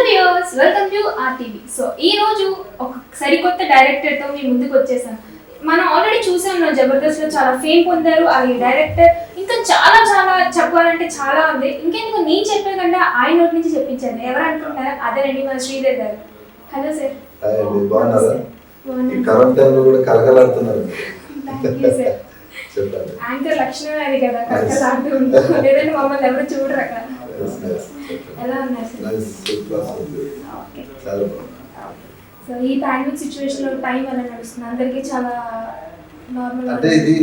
Viewers welcome to RTV. So ఈ రోజు ఒక సరికొత్త డైరెక్టర్ తో మీ ముందుకు వచ్చేసాను. మనం ఆల్రెడీ చూసాం జబర్దస్త్ లో చాలా ఫేమ్ పొందారు అది డైరెక్టర్. ఇంకా చాలా చాలా చెప్పాలంటే చాలా ఉంది. ఇంకెందుకు నేను చెప్పే కంటే ఆయన నోటి నుంచి చెప్పించాను. ఎవరు అనుకుంటారా? అదేనండి మన శ్రీధర్ గారు. Hello sir. బాగున్నారా? కరోనా టైంలో కూడా కలకలాడుతున్నారు. యాంకర్ లక్షణమే అది కదా, కలకలాడుతూ ఉంటారు. లేదంటే మమ్మల్ని ఎవరు చూడరు అక్కడ. ఎలా ఉన్నారు సార్? సో ఈ పాండమిక్ సిచ్యువేషన్ లో టైం ఎలా నడుస్తుంది? అందరికీ చాలా నార్మల్. అంటే ఇది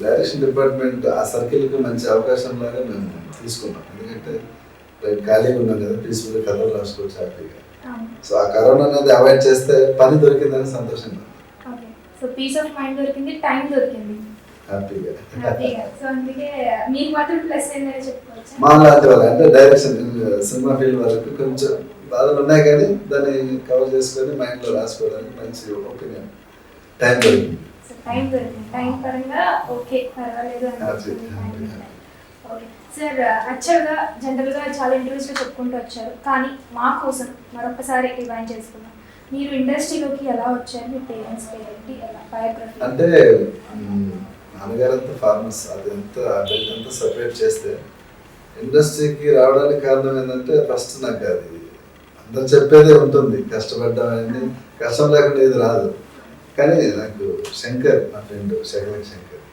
డైరెక్షన్ డిపార్ట్మెంట్ ఆ సర్కిల్ కి మంచి అవకాశం లాగా మేము తీసుకున్నాం. ఎందుకంటే ఖాళీగా ఉన్నాం కదా, పీస్ఫుల్ కథలు రాసుకోవచ్చు హ్యాపీగా. సో ఆ కరోనా అనేది అవాయిడ్ చేస్తే పని దొరికిందని సంతోషంగా. సో పీస్ ఆఫ్ మైండ్ దొరికింది, టైం దొరికింది హ్యాపీగా. సో అందుకే మీకు మాత్రం ప్లస్ ఏంటని చెప్పుకోవచ్చు. మా లాంటి వాళ్ళు అంటే డైరెక్షన్ సినిమా ఫీల్డ్ వాళ్ళకి కొంచెం బాధలు ఉన్నాయి, కానీ దాన్ని కవర్ చేసుకొని మైండ్ లో రాసుకోవడానికి మంచి ఒపీనియన్ టైం దొరికింది. టైం దొరికింది, టైం పరంగా ఓకే పర్వాలేదు అని. ఓకే సార్, యాక్చువల్గా జనరల్గా చాలా ఇంటర్వ్యూస్లో చెప్పుకుంటూ వచ్చారు, కానీ మా కోసం మరొకసారి రివైండ్ చేసుకున్నాం. మీరు ఇండస్ట్రీలోకి ఎలా వచ్చారు? మీ పేరెంట్స్ పేరేంటి? ఎలా బయోగ్రఫీ? అంటే నాన్నగారంతా ఫార్మర్స్, అదంతా సపరేట్ చేస్తే ఇండస్ట్రీకి రావడానికి కారణం ఏంటంటే ఫస్ట్ నాకు అది అందరు చెప్పేదే ఉంటుంది, కష్టపడ్డామని. కష్టం లేకుండా ఇది రాదు. కానీ నాకు శంకర్, నా ఫ్రెండ్ శంకర్,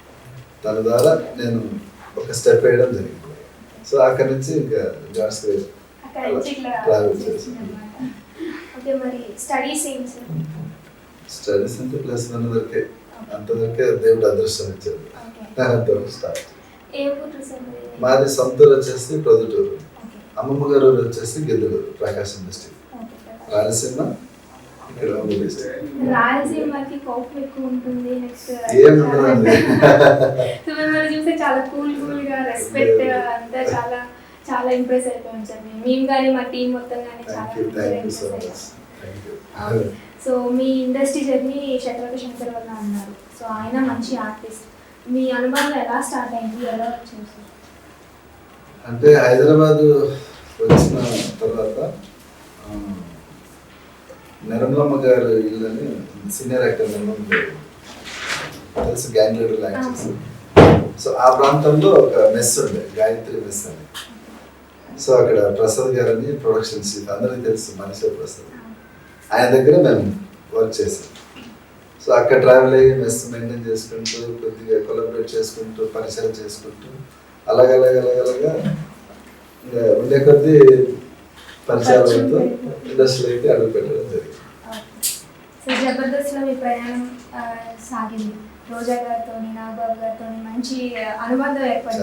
తన ద్వారా నేను ఒక స్టెప్ వేయడం జరిగింది. సో అక్కడి నుంచి ఇంకా జాబ్స్ ట్రావెల్ చేసాను. స్టడీస్ అంటే +1 వరకే, అంతవరకే దేవుడు అదృష్టం ఇచ్చాడు. అంతవరకు స్టార్ట్. మాది సొంతూరు వచ్చేసి ప్రొద్దుటూరు, అమ్మమ్మ గారు వచ్చేసి గిద్దలూరు, ప్రకాశం డిస్ట్రిక్ట్, రాయలసీమ. ఇక్కడ రాయలసీమకి కోపం ఎక్కువ ఉంటుంది. నెక్స్ట్ ఏముంటుందండి, మిమ్మల్ని చూస్తే చాలా కూల్ గా రెస్పెక్ట్ అంతా చాలా చాలా ఇంప్రెస్ అయిపోయాం సార్. మేము కానీ మా టీం మొత్తం కానీ చాలా. సో మీ ఇండస్ట్రీ జర్నీ శత్రుఘ్న శంకర్ వల్ల అన్నారు. సో ఆయన మంచి ఆర్టిస్ట్. మీ అనుభవం ఎలా స్టార్ట్ అయింది, ఎలా వచ్చింది సార్? అంటే హైదరాబాద్ వచ్చిన తర్వాత నిర్మలమ్మ గారు ఇల్లని సీనియర్ యాక్టర్ నిర్మలమ్మ గారు తెలుసు, గ్యాంగ్ లీడర్ యాక్టర్స్. సో ఆ ప్రాంతంలో ఒక మెస్ ఉండే, గాయత్రి మెస్ అని. సో అక్కడ ప్రసాద్ గారని ప్రొడక్షన్ చీఫ్, అందరికీ తెలుసు, మనిషి ప్రసాద్. ఆయన దగ్గర మేము వర్క్ చేసాం. సో అక్కడ ట్రావెల్ అయ్యి మెస్ మెయింటైన్ చేసుకుంటూ, కొద్దిగా కొలాబరేట్ చేసుకుంటూ, పరిచయం చేసుకుంటూ అలాగలాగా ఉండే కొద్దీ పరిచయాలతో ఇండస్ట్రీలోకి అడుగు పెట్టడం జరిగింది. సో జబర్దస్త్లో మీ ప్రయాణం సాగింది. రోజా గారితో, నాగబాబు గారితో మంచి అనుబంధం ఏర్పడింది.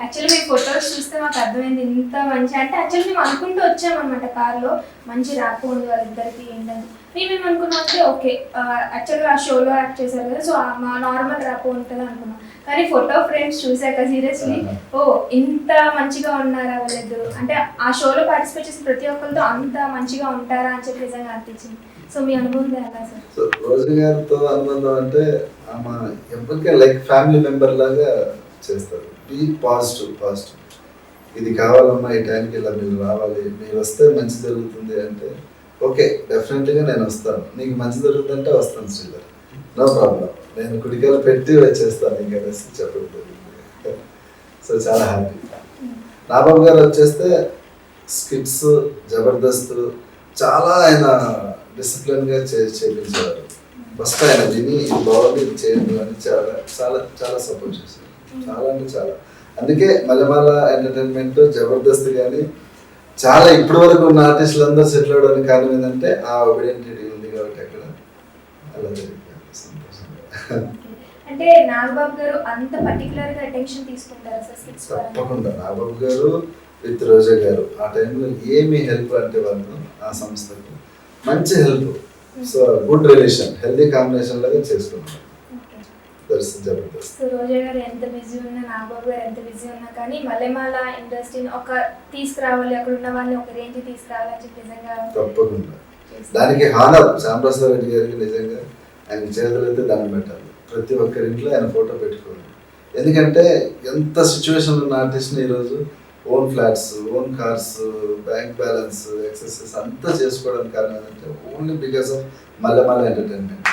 యాక్చువల్లీ మీ ఫొటోస్ చూస్తే మాకు అర్థమైంది ఇంత మంచి, అంటే యాక్చువల్లీ మేము అనుకుంటూ వచ్చామన్నమాట కార్లో, మంచి ర్యాప్ ఉంది వాళ్ళిద్దరికి ఏంటంటే. మేము అనుకున్నాం అంటే ఓకే యాక్చువల్గా ఆ షోలో యాక్ట్ చేశారు కదా, సో మా నార్మల్ ర్యాప్ ఉంటుంది అనుకున్నాం. కానీ ఫోటో ఫ్రేమ్స్ చూసాక సీరియస్లీ ఓ ఇంత మంచిగా ఉన్నారా వాళ్ళిద్దరు, అంటే ఆ షోలో పార్టిసిపేట్ చేసిన ప్రతి ఒక్కరితో అంత మంచిగా ఉంటారా అని చెప్పి నిజంగా అనిపించింది. సో మీ అనుభవం ఎలా సార్? సో రోజు గారితో అనుబంధం అంటే ఆమె ఎప్పటికే లైక్ ఫ్యామిలీ మెంబర్ లాగా చేస్తారు. Be positive. ఇది కావాలమ్మా, ఈ టైంకి ఇలా మీరు రావాలి, మీరు వస్తే మంచి జరుగుతుంది అంటే ఓకే డెఫినెట్గా నేను వస్తాను, నీకు మంచి జరుగుతుందంటే వస్తాను శ్రీధర్, నో ప్రాబ్లం, నేను కుడికాయలు పెట్టి వచ్చేస్తాను ఇంకా అనేసి చెప్పడం జరిగింది. సో చాలా హ్యాపీ. నాబాబు గారు వచ్చేస్తే స్కిట్స్, జబర్దస్త్ చాలా ఆయన డిసిప్లిన్గా చేయించేవారు. ఫస్ట్ ఆయన విని ఇది బాగుంది, ఇది చేయండి అని చాలా సపోర్ట్ చేశారు. చాలా అంటే చాలా. అందుకే మల్లెమాల ఎంటర్టైన్మెంట్, జబర్దస్త్ కానీ చాలా ఇప్పటి వరకు ఉన్న ఆర్టిస్టులు అందరూ సెటిల్ అవ్వడానికి కారణం ఏంటంటే ఆ ఒబిడియంటిటీ ఉంది కాబట్టి అక్కడ అలా జరిగింది. అంటే నాగబాబు గారు అంత పర్టికులర్ గా అటెన్షన్ తీసుకుంటారా సార్ స్కిట్స్? తప్పకుండా. నాగబాబు గారు విత్ రోజా గారు ఆ టైంలో ఏమి హెల్ప్ అంటే వాళ్ళు ఆ సంస్థకు మంచి help. So good relation, healthy combination లాగా చేసుకున్నారు. జబర్దస్త్. సో రోజా గారు ఎంత బిజీ ఉన్నా, నాగబాబు గారు ఎంత బిజీ ఉన్నా కానీ మల్లెమాల ఇండస్ట్రీని ఒక తీసుకురావాలి, అక్కడ ఉన్న వాళ్ళని ఒక రేంజ్ తీసుకురావాలని చెప్పి నిజంగా తప్పకుండా. దానికి హానర్ శ్యాంప్రసాద్ రెడ్డి గారికి నిజంగా ఆయన చేతులైతే దండం పెట్టాలి. ప్రతి ఒక్కరి ఇంట్లో ఆయన ఫోటో పెట్టుకోవాలి. ఎందుకంటే ఎంత సిచ్యువేషన్ ఉన్న ఆర్టిస్ట్ని ఈరోజు own flats, own cars, bank balance exercise అంతా చేసుకోవడానికి కారణం ఏంటంటే only because of Mallemala entertainment.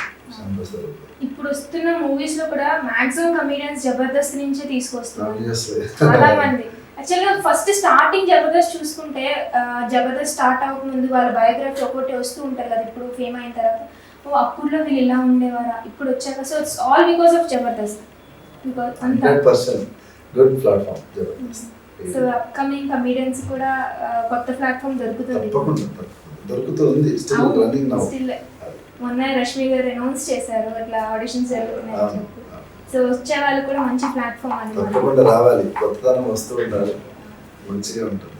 ఇప్పుడు వస్తున్న మూవీస్ లో కూడా మాక్సిమం కమీడియన్స్ జబర్దస్త్ నుంచే తీసుకొస్తున్నారు Obviously. చాలా మంది. యాక్చువల్గా ఫస్ట్ స్టార్టింగ్ జబర్దస్త్ చూసుకుంటే జబర్దస్త్ స్టార్ట్ అవ్వకముందు వాళ్ళ బయోగ్రఫీ ఒకటి వస్తూ ఉంటారు కదా, ఇప్పుడు ఫేమ్ అయిన తర్వాత ఓ అప్పుడులో వీళ్ళు ఇలా ఉండేవారా ఇప్పుడు వచ్చాక. So it's all because of Jabardasth. Because అంతా 100% good platform Jabardasth. So upcoming comedians కూడా కొత్త ప్లాట్ఫామ్ దొరుకుతుంది. తప్పకుండా దొరుకుతుంది. Still running now. స్టిల్ మొన్న రష్మి గారు అనౌన్స్ చేశారు అట్లా ఆడిషన్స్ జరుగుతున్నాయని చెప్పి. సో వచ్చే వాళ్ళు కూడా మంచి ప్లాట్ఫామ్ అని తప్పకుండా రావాలి, కొత్తదనం వస్తూ ఉండాలి, మంచిగా ఉంటుంది.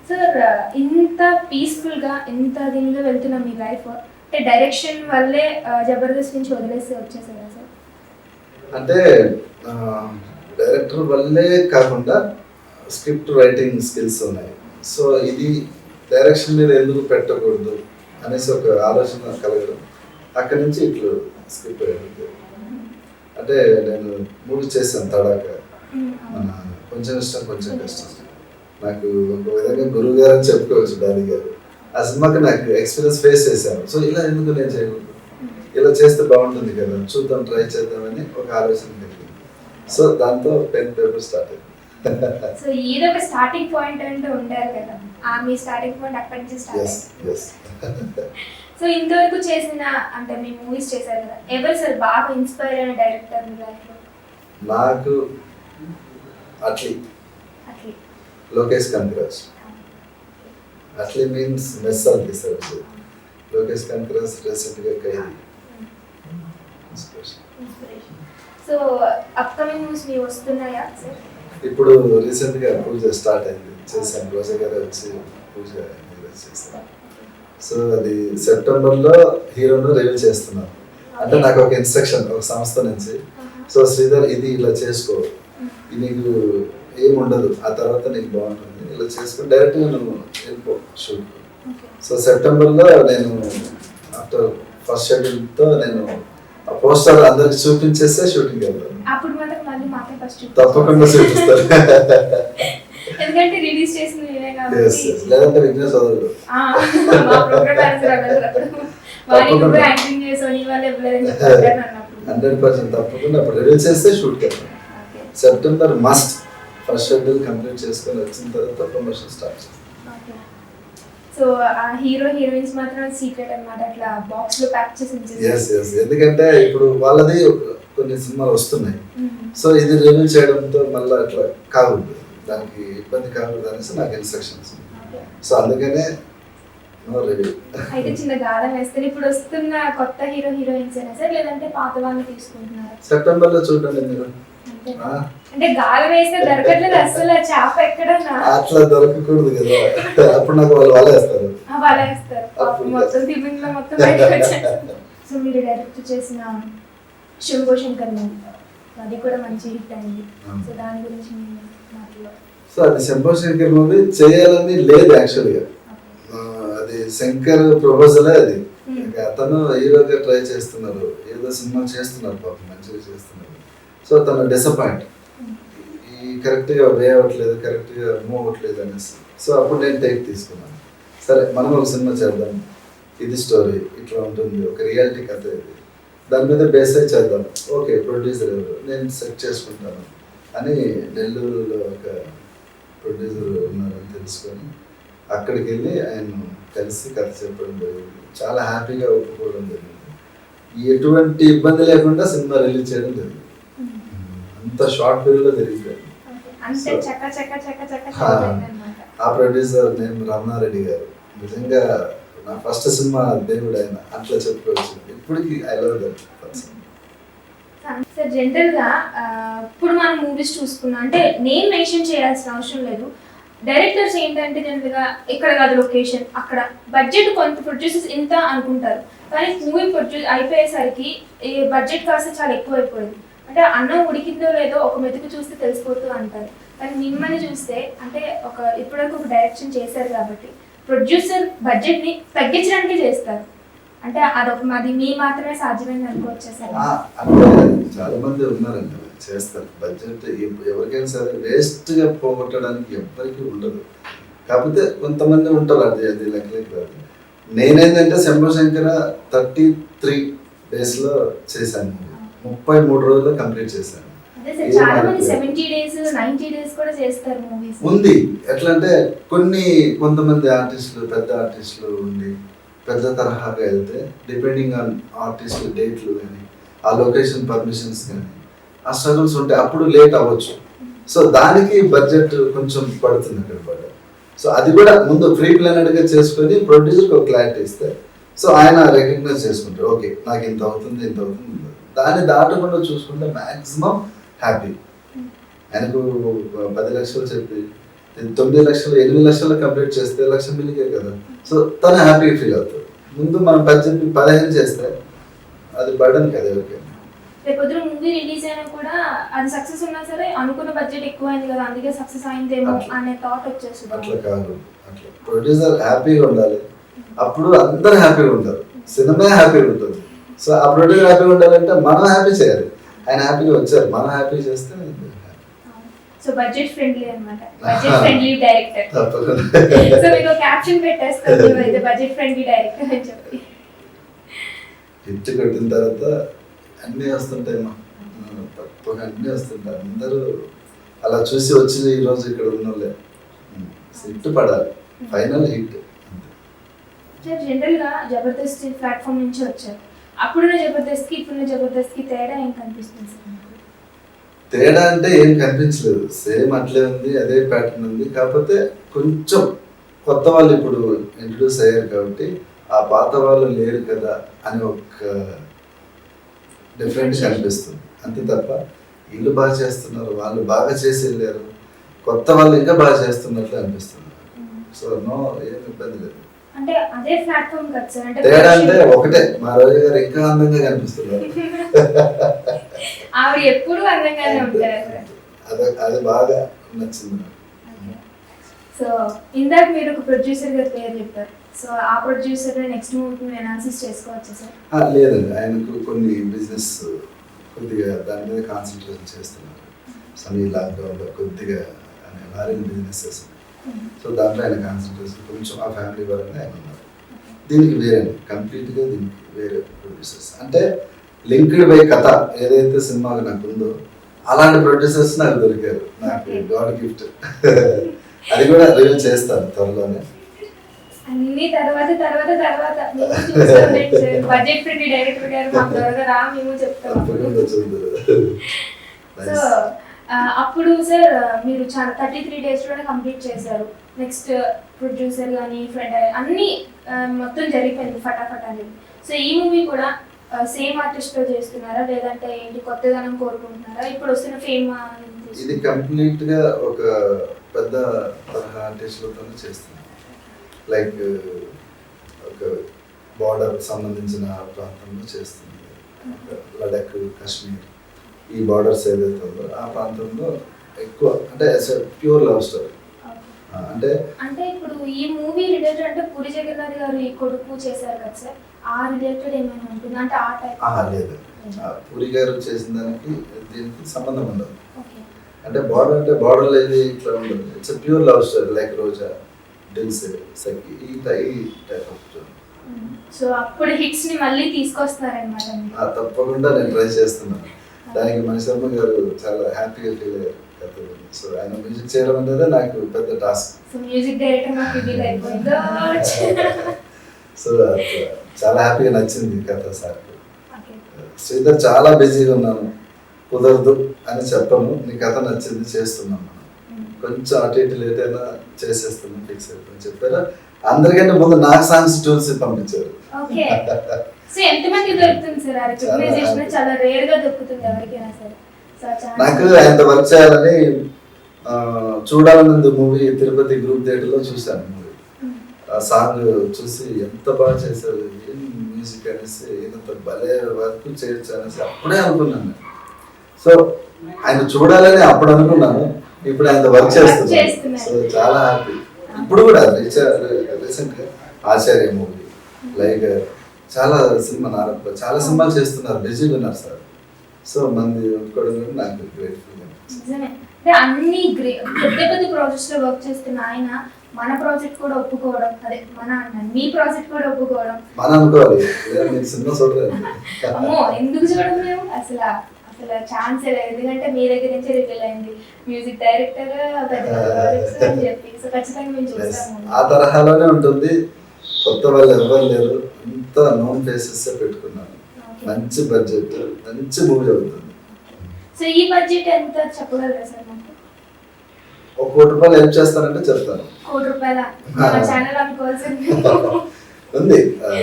సార్ ఇంత పీస్ఫుల్ గా ఇంత దీనిగా వెళ్తున్న మీ లైఫ్ అంటే డైరెక్షన్ వల్లే జబర్దస్త్ నుంచి వదిలేసి వచ్చేసారా సార్? అంటే డైరెక్టర్ వల్లే కాకుండా స్క్రిప్ట్ రైటింగ్ స్కిల్స్ ఉన్నాయి. సో ఇది డైరెక్షన్ మీద ఎందుకు పెట్టకూడదు అనేసి ఒక ఆలోచన కలగడం, అక్కడి నుంచి ఇట్లు స్క్రిప్ట్ అయింది. అంటే నేను మూవీ చేశాను తడాక, మన కొంచెం ఇష్టం కొంచెం కష్టం. నాకు ఒక విధంగా గురువు గారు అని చెప్పుకోవచ్చు డాడీ గారు. ఆ సినిమాకి నాకు ఎక్స్పీరియన్స్ ఫేస్ చేశాను. సో ఇలా ఎందుకు నేను చేయకూడదు, ఇలా చేస్తే బాగుంటుంది కదా, చూద్దాం ట్రై చేద్దామని ఒక ఆలోచన కలిగింది. సో దాంతో పెన్ పేపర్ స్టార్ట్ అయింది. సో ఏదో ఒక స్టార్టింగ్ పాయింట్ అంటే ఉండాలి కదా, మీ స్టార్టింగ్ పాయింట్ అక్కడి నుంచి స్టార్ట్. సో ఇంతవరకు చేసిన అంటే మీ మూవీస్ చేశారు కదా, ఎవరు సార్ బాగా ఇన్స్పైర్ అయిన డైరెక్టర్ మీ లైఫ్లో? నాకు అట్లీ లోకేష్ కనకరాజ్. అట్లీ మీన్స్ మెస్సల్ తీసారు. లోకేష్ కనకరాజ్ రీసెంట్గా ఖైదీ ఇన్స్పిరేషన్. సో అప్కమింగ్ మూవీస్ మీ వస్తున్నాయా సార్? ఇప్పుడు రీసెంట్గా పూజ స్టార్ట్ అయింది, చేశాను. రోజా గారు వచ్చి పూజ చేస్తాను. సో అది సెప్టెంబర్లో హీరోను రివీల్ చేస్తున్నాను. అంటే నాకు ఒక ఇన్స్ట్రక్షన్ ఒక సంస్థ నుంచి, సో శ్రీధర్ ఇది ఇలా చేసుకో, నీకు ఏముండదు, ఆ తర్వాత నీకు బాగుంటుంది, ఇలా చేసుకుని డైరెక్ట్గా నువ్వు వెళ్ళిపో షూట్. సో సెప్టెంబర్లో నేను ఆఫ్టర్ ఫస్ట్ షెడ్యూల్తో నేను ఆ పోస్టర్ అందరికి చూపించేస్తే షూటింగ్ వెళ్తాను. అప్పుడు మాత్రం మళ్ళీ మాకే ఫస్ట్ తప్పకుండా చూపిస్తాను. ఎందుకంటే రిలీజ్ చేసిన మీరే కాబట్టి. లేదంటే విఘ్నేష్ వదలడు. మా ప్రోగ్రామ్ డాన్సర్ అన్నప్పుడు వారి కూడా యాక్టింగ్ చేసోని వాళ్ళు ఎవరైనా చెప్పారు అన్నప్పుడు 100% తప్పకుండా అప్పుడు రిలీజ్ చేస్తే షూట్ చేస్తాను. September must first schedule complete చేసుకొని వచ్చిన తర్వాత ప్రమోషన్ స్టార్ట్ చేస్తాను. సో ఆ హీరో హీరోయిన్స్ మాత్రం సీక్రెట్ అన్నమాట, అట్లా బాక్స్ లో ప్యాక్ చేసి yes ఎందుకంటే ఇప్పుడు వాళ్ళది కొన్ని సినిమాలు వస్తున్నాయి. సో ఇది రివీల్ చేయడంతో మళ్ళీ అట్లా కాకూడదు, దానికి ఇబ్బంది కాకూడదు అనేసి నాకు ఇన్స్ట్రక్షన్స్. సో అందుకనే నో రివీల్. అయితే చిన్న గాలం వేస్తారు. ఇప్పుడు వస్తున్న కొత్త హీరో హీరోయిన్స్ అయినా సార్ లేదంటే పాత వాళ్ళని తీసుకుంటున్నారు? సెప్టెంబర్లో చూడండి మీరు. అంటే గాలం వేస్తే దొరకట్లేదు అసలు, చేప ఎక్కడన్నా అట్లా దొరకకూడదు కదా, అప్పుడు నాకు వాళ్ళు వలేస్తారు. మొత్తం టిఫిన్ లో మొత్తం బయటకు వచ్చేస్తారు. సో మీరు డైరెక్ట్ చేసిన శంభో శంకర్ మూవీ అది కూడా మంచి హిట్ అయింది. సో దాని గురించి మాట్లాడారు. సో అది శంభో శంకర్ మూవీ చేయాలని లేదు యాక్చువల్గా, అది శంకర్ ప్రపోజలే అది. అతను హీరోగా ట్రై చేస్తున్నారు, ఏదో సినిమా చేస్తున్నారు, పాపం మంచిగా చేస్తున్నారు. సో తను డిసప్పాయింట్, ఈ కరెక్ట్గా వే అవ్వట్లేదు, కరెక్ట్గా మూవ్ అవ్వట్లేదు అనేసి. సో అప్పుడు నేను టేక్ తీసుకున్నాను, సరే మనం ఒక సినిమా చేద్దాం, ఇది స్టోరీ ఇట్లా ఉంటుంది, ఒక రియాలిటీ కథ ఇది, దాని మీద బేస్ అయి చేద్దాం. ఓకే ప్రొడ్యూసర్ ఎవరు, నేను సెట్ చేసుకుంటాను అని నెల్లూరులో ఒక ప్రొడ్యూసర్ ఉన్నారని తెలుసుకొని అక్కడికి వెళ్ళి ఆయన కలిసి కథ చెప్పడం జరిగింది. చాలా హ్యాపీగా ఒప్పుకోవడం జరిగింది. ఎటువంటి ఇబ్బంది లేకుండా సినిమా రిలీజ్ చేయడం జరిగింది. అంత షార్ట్ పీరియడ్లో జరిగిపోయింది. ఆ ప్రొడ్యూసర్ నేమ్ రమణారెడ్డి గారు, నిజంగా నా ఫస్ట్ సినిమా దేవుడు ఆయన, అట్లా చెప్పుకోవచ్చు. ఇప్పటికి I love that person. Sir జనరల్గా ఇప్పుడు మనం మూవీస్ చూసుకున్నాం అంటే నేను మెన్షన్ చేయాల్సిన అవసరం లేదు. డైరెక్టర్స్ ఏంటంటే జనరల్గా ఇక్కడ కాదు లొకేషన్, అక్కడ బడ్జెట్ కొంత ప్రొడ్యూసర్స్ ఇంత అనుకుంటారు, కానీ మూవీ ప్రొడ్యూస్ అయిపోయేసరికి ఈ బడ్జెట్ కాస్త చాలా ఎక్కువ అయిపోయింది. అంటే అన్నం ఉడికిందో లేదో ఒక మెతుకు చూస్తే తెలిసిపోతూ అంటారు. కానీ మిమ్మల్ని చూస్తే అంటే ఇప్పటివరకు ఒక డైరెక్షన్ చేశారు కాబట్టి ప్రొడ్యూసర్ బడ్జెట్ని తగ్గించడానికి చేస్తారు. అంటే అది మీ మాత్రమే సాధ్యమైంది అనుకోవచ్చు సార్? అంటే చాలా మంది ఉన్నారండి చేస్తారు. బడ్జెట్ ఎవరికైనా సరే వేస్ట్గా పోగొట్టడానికి ఎవరికి ఉండదు. కాకపోతే కొంతమంది ఉంటారు అది లెక్కలకి రాదు. నేనేంటంటే శంభుశంకర 33 డేస్లో చేశాను, 33 రోజుల్లో కంప్లీట్ చేశాను. చాలా మంది 70 డేస్ 90 డేస్ కూడా చేస్తారు మూవీస్. ఉంది ఎట్లా అంటే కొంతమంది ఆర్టిస్టులు పెద్ద ఆర్టిస్టులు ఉండి పెద్ద తరహాగా వెళ్తే డిపెండింగ్ ఆన్ ఆర్టిస్ట్ డేట్లు కానీ ఆ లొకేషన్ పర్మిషన్స్ కానీ ఆ స్ట్రగుల్స్ ఉంటే అప్పుడు లేట్ అవ్వచ్చు. సో దానికి బడ్జెట్ కొంచెం పడుతుంది అక్కడ పడ. సో అది కూడా ముందు ప్రీ ప్లానెడ్గా చేసుకొని ప్రొడ్యూసర్కి ఒక క్లారిటీ ఇస్తే సో ఆయన రికగ్నైజ్ చేసుకుంటారు, ఓకే నాకు ఇంత అవుతుంది. దాన్ని దాటకుండా చూసుకుంటే మ్యాక్సిమం హ్యాపీ. ఆయనకు 10 లక్షలు చెప్పి 9 లక్షలు 8 లక్షలు కంప్లీట్ చేస్తే 1 లక్ష మిల్లికే కదా. సో తను హ్యాపీగా ఫీల్ అవుతాడు. ముందు మనం 10 చెప్పి 15 చేస్తే అది బర్డన్ కదా ఎవరికైనా. రేపొద్దున మూవీ రిలీజ్ అయినా కూడా అది సక్సెస్ ఉన్నా సరే అనుకున్న బడ్జెట్ ఎక్కువ అయింది కదా అందుకే సక్సెస్ అయిందేమో అనే థాట్ వచ్చేస్తుంది. అట్లా కాదు, అట్లా ప్రొడ్యూసర్ హ్యాపీగా ఉండాలి, అప్పుడు అందరూ హ్యాపీగా ఉంటారు, సినిమా హ్యాపీగా ఉంటుంది. సో ఆ ప్రొడ్యూసర్ హ్యాపీగా ఉండాలంటే మనం హ్యాపీ చేయాలి. ఆయన హ్యాపీగా వచ్చారు, మనం హ్యాపీ చేస్తే సో బడ్జెట్ ఫ్రెండ్లీ అన్నమాట, బడ్జెట్ ఫ్రెండ్లీ డైరెక్టర్. తప్పకుండా. సో మీకు క్యాప్షన్ పెట్టేస్తాను అయితే బడ్జెట్ ఫ్రెండ్లీ డైరెక్టర్ అని చెప్పి. హిట్ కొట్టిన తర్వాత అన్నీ వస్తుంటాయి మా తప్పగా అన్నీ వస్తుంటాయి. అందరూ అలా చూసి వచ్చి ఈరోజు ఇక్కడ ఉన్నోళ్ళే. హిట్ పడాలి, ఫైనల్ హిట్. సార్ జనరల్గా జబర్దస్త్ ప్లాట్ఫామ్ నుంచి వచ్చారు, అప్పుడున్న జబర్దస్త్కి ఇప్పుడున్న జబర్దస్త్కి తేడా ఏం కనిపిస్తుంది సార్? తేడా అంటే ఏం కనిపించలేదు, సేమ్ అట్లే ఉంది, అదే ప్యాటర్న్ ఉంది. కాకపోతే కొంచెం కొత్త వాళ్ళు ఇప్పుడు ఇంట్రడ్యూస్ అయ్యారు కాబట్టి ఆ పాత వాళ్ళు లేరు కదా అని ఒక డిఫరెంట్ కనిపిస్తుంది. అంతే తప్ప వీళ్ళు బాగా చేస్తున్నారు, వాళ్ళు బాగా చేసి వెళ్ళారు, కొత్త వాళ్ళు ఇంకా బాగా చేస్తున్నట్లు అనిపిస్తుంది. సో నో ఏం ఇబ్బంది లేదు. అంటే అదే ప్లాట్ఫామ్ కదా సార్. అంటే తేడా అంటే ఒకటే, మా రోజు గారు ఇంకా అందంగా కనిపిస్తున్నారు. ఆవిడ ఎప్పుడు అందంగానే ఉంటారు. అది బాగా నచ్చింది. సో ఇందాక మీరు ఒక ప్రొడ్యూసర్ గారి పేరు చెప్పారు, సో ఆ ప్రొడ్యూసర్ నెక్స్ట్ మూవీ అనాలిసిస్ చేసుకోవచ్చు సార్? లేదండి, ఆయనకు కొన్ని బిజినెస్ కొద్దిగా దాని మీద కాన్సన్ట్రేషన్ చేస్తున్నారు. సో ఈ లాక్డౌన్లో కొద్దిగా ఆయన లారీ బిజినెసెస్, సో దాంట్లో ఆయన కాన్సన్ట్రేషన్ కొంచెం ఆ ఫ్యామిలీ పరంగా ఆయన ఉన్నారు. దీనికి వేరే కంప్లీట్గా దీనికి వేరే ప్రొడ్యూసర్స్, అంటే లింక్డ్ బై కథ ఏదైతే సినిమాగా నాకు ఉందో అలాంటి ప్రొడ్యూసర్స్ నాకు దొరికారు. నాకు గాడ్ గిఫ్ట్. అది కూడా రిలీజ్ చేస్తాను త్వరలోనే. అన్ని తర్వాత బడ్జెట్ ఫ్రెండ్లీ డైరెక్టర్ గారు మాకు త్వరగా రా మేము చెప్తాం. సో అప్పుడు సార్ మీరు చాలా 33 డేస్లోనే కంప్లీట్ చేశారు. నెక్స్ట్ ప్రొడ్యూసర్ కానీ ఫ్రెండ్ అన్నీ మొత్తం జరిగిపోయింది ఫటాఫట్ అనేది. సో ఈ మూవీ కూడా సేమ్ ఆర్టిస్ట్తో చేస్తున్నారా లేదంటే ఏంటి కొత్తదనం కోరుకుంటున్నారా? ఇప్పుడు వస్తున్న ఫేమ్ ఇది కంప్లీట్గా ఒక పెద్ద తరహా ఆర్టిస్టులతోనే చేస్తున్నాను. లైక్ ఒక బార్డర్ సంబంధించిన ప్రాంతంలో చేస్తుంది, లడక్, కాశ్మీర్, ఈ బార్డర్స్ ఏదైతే ఉందో ఆ ప్రాంతంలో ఎక్కువ, అంటే ప్యూర్ లవ్ స్టోరీ. అంటే ఇప్పుడు ఈ మూవీ రిలేటెడ్ అంటే పూరి జగన్నాథ్ గారు ఈ కొడుకు చేశారు కదా సార్, ఆ రిలేటెడ్ ఏమైనా ఉంటుంది అంటే ఆ టైప్? లేదు, పూరి గారు చేసిన దానికి దీనికి సంబంధం ఉండదు. అంటే బార్డర్ లేదు, ఇట్లా ఉండదు. It's pure love story like Roja, Dil Se, Sakhi, ఈ టైప్ ఆఫ్ స్టోరీ. సో అప్పుడు హిట్స్ ని మళ్ళీ తీసుకొస్తారన్నమాట. తప్పకుండా నేను ట్రై చేస్తున్నాను. దానికి మణిశర్మ గారు చాలా హ్యాపీగా ఫీల్ అయ్యారు. సో ఆయన మ్యూజిక్ చేయడం అనేది నాకు పెద్ద టాస్క్. సో మ్యూజిక్ డైరెక్టర్ నాకు ఇది అయిపోయింది. సో చాలా హ్యాపీగా నచ్చింది కథ సార్. శ్రీధర్ చాలా బిజీగా ఉన్నాను, కుదరదు అని చెప్పను, నీ కథ నచ్చింది చేస్తున్నాం, మనం కొంచెం అటు ఇటు లేట్ అయినా చేసేస్తున్నాం, ఫిక్స్ అయిపోయింది చెప్పారు. అందరికంటే ముందు నాకు సాంగ్స్ చూసి పంపించారు. సో ఎంతమంది దొరుకుతుంది సార్ ఆ రికగ్నైజేషన్? చాలా రేర్ గా దొరుకుతుంది ఎవరికైనా సరే. నాకు ఆయన వర్క్ చేయాలని చూడాలన్నది మూవీ తిరుపతి గ్రూప్ థియేటర్లో చూశాను. మూవీ ఆ సాంగ్ చూసి ఎంత బాగా చేశారు, ఏం మ్యూజిక్ అనేసి, ఇంత భలే వర్క్ చేయొచ్చు అనేసి అప్పుడే అనుకున్నాను. సో ఆయన చూడాలని అప్పుడు అనుకున్నాను, ఇప్పుడు ఆయన వర్క్ చేస్తున్నాను. సో చాలా హ్యాపీ. ఇప్పుడు కూడా రీసెంట్గా ఆచార్య మూవీ, లైక్ చాలా సినిమాలు చేస్తున్నారు, బిజీగా ఉన్నారు సార్. సో మంది ఒప్పుకోవడం నాకు గ్రేట్ఫుల్. నిజమే, అంటే అన్ని పెద్ద పెద్ద ప్రాజెక్ట్స్ లో వర్క్ చేస్తున్న ఆయన మన ప్రాజెక్ట్ కూడా ఒప్పుకోవడం, అదే మన అన్నాను మీ ప్రాజెక్ట్ కూడా ఒప్పుకోవడం, మన అనుకోవాలి సినిమా చూడలేదు. అమ్మో ఎందుకు చూడడం మేము అసలు అసలు ఛాన్స్ లేదు. ఎందుకంటే మీ దగ్గర నుంచే రివీల్ అయింది మ్యూజిక్ డైరెక్టర్ పెద్ద ప్రాజెక్ట్స్ అని చెప్పి. సో ఖచ్చితంగా మేము చూస్తాము. ఆ తరహాలోనే ఉంటుంది. కొత్త వాళ్ళు ఎవరు లేరు, అంతా నోన్ ఫేసెస్ పెట్టుకున్నాను. మంచి బడ్జెట్, మంచి మూవీ అవుతుంది. సో ఈ బడ్జెట్ ఎంత చెప్పగలరా సార్ మాకు? ₹1 కోటి హెల్ప్ చేస్తానంటే చెప్తాను. ₹1 ఛానల్ అనుకోవాల్సింది ఉంది.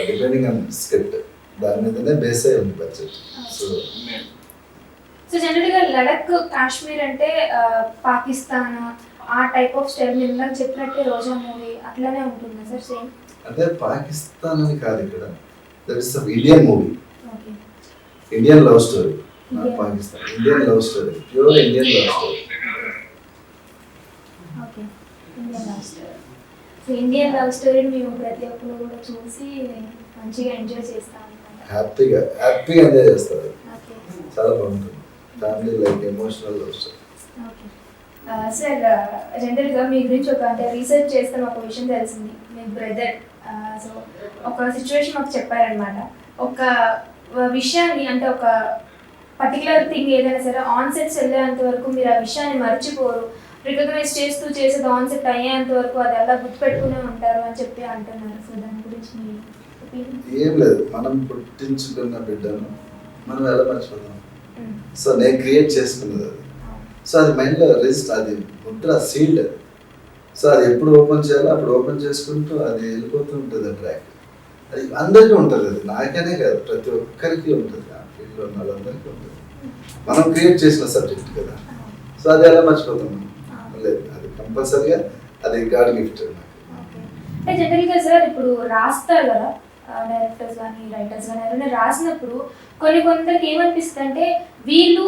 డిపెండింగ్ ఆన్ స్క్రిప్ట్, దాని మీదనే బేస్ అయి ఉంది బడ్జెట్. సో జనరల్ గా లడక్, కాశ్మీర్ అంటే పాకిస్తాన్ ఆ టైప్ ఆఫ్ స్టైల్ మీద చెప్పినట్టే రోజా మూవీ అట్లానే ఉంటుందా సార్? సేమ్ అంటే పాకిస్తాన్ అని కాదు, ఇక్కడ that is Indian movie, Indian love story, not Pakistan. Indian love story, pure Indian love story. Okay, Indian love story. So Indian love స్టోరీని మేము ప్రతి ఒక్కరు కూడా చూసి మంచిగా ఎంజాయ్ చేస్తాం అన్నమాట. హ్యాపీగా ఎంజాయ్ చేస్తారు. చాలా బాగుంటుంది. Family like emotional love story. Okay sir, జనరల్గా మీ గురించి అంటే రీసెర్చ్ చేస్తే ఒక విషయం తెలిసింది. మీ బ్రదర్ సో ఒక సిచ్యువేషన్ మాకు చెప్పారనమాట. ఒక విషయాన్ని అంటే ఒక పర్టికులర్ థింగ్ ఏదైనా సరే ఆన్సెట్స్ వెళ్ళేంత వరకు మీరు ఆ విషయాన్ని మర్చిపోరు, రికగ్నైజ్ చేస్తూ చేసేది ఆన్సెట్ అయ్యేంత వరకు అది అలా గుర్తుపెట్టుకునే ఉంటారు అని చెప్పి అంటున్నారు. సో దాని గురించి మీ ఒపీనియన్? ఏం లేదు, మనం పుట్టించుకున్న బిడ్డను మనం ఎలా మర్చిపోతాం? సో నేను క్రియేట్ చేసుకున్నది అది. సో అది మైండ్లో రిజిస్టర్, అది ముద్ర సీల్డ్ అది. సో అది ఎప్పుడు ఓపెన్ చేయాలో అప్పుడు ఓపెన్ చేసుకుంటూ అది వెళ్ళిపోతూ ఉంటుంది. ఆ ట్రాక్ అది అందరికీ ఉంటుంది. అది నాకనే కాదు, ప్రతి ఒక్కరికి ఉంటుంది. ఆ ఫీల్డ్లో ఉన్న వాళ్ళందరికీ ఉంటుంది. మనం క్రియేట్ చేసిన సబ్జెక్ట్ కదా. సో అది ఎలా మర్చిపోతాం? లేదు, అది కంపల్సరీగా అది గాడ్ గిఫ్ట్. అంటే జనరల్గా సార్ ఇప్పుడు రాస్తారు కదా డైరెక్టర్స్ కానీ రైటర్స్ కానీ ఎవరైనా రాసినప్పుడు కొందరికి ఏమనిపిస్తుంది అంటే వీళ్ళు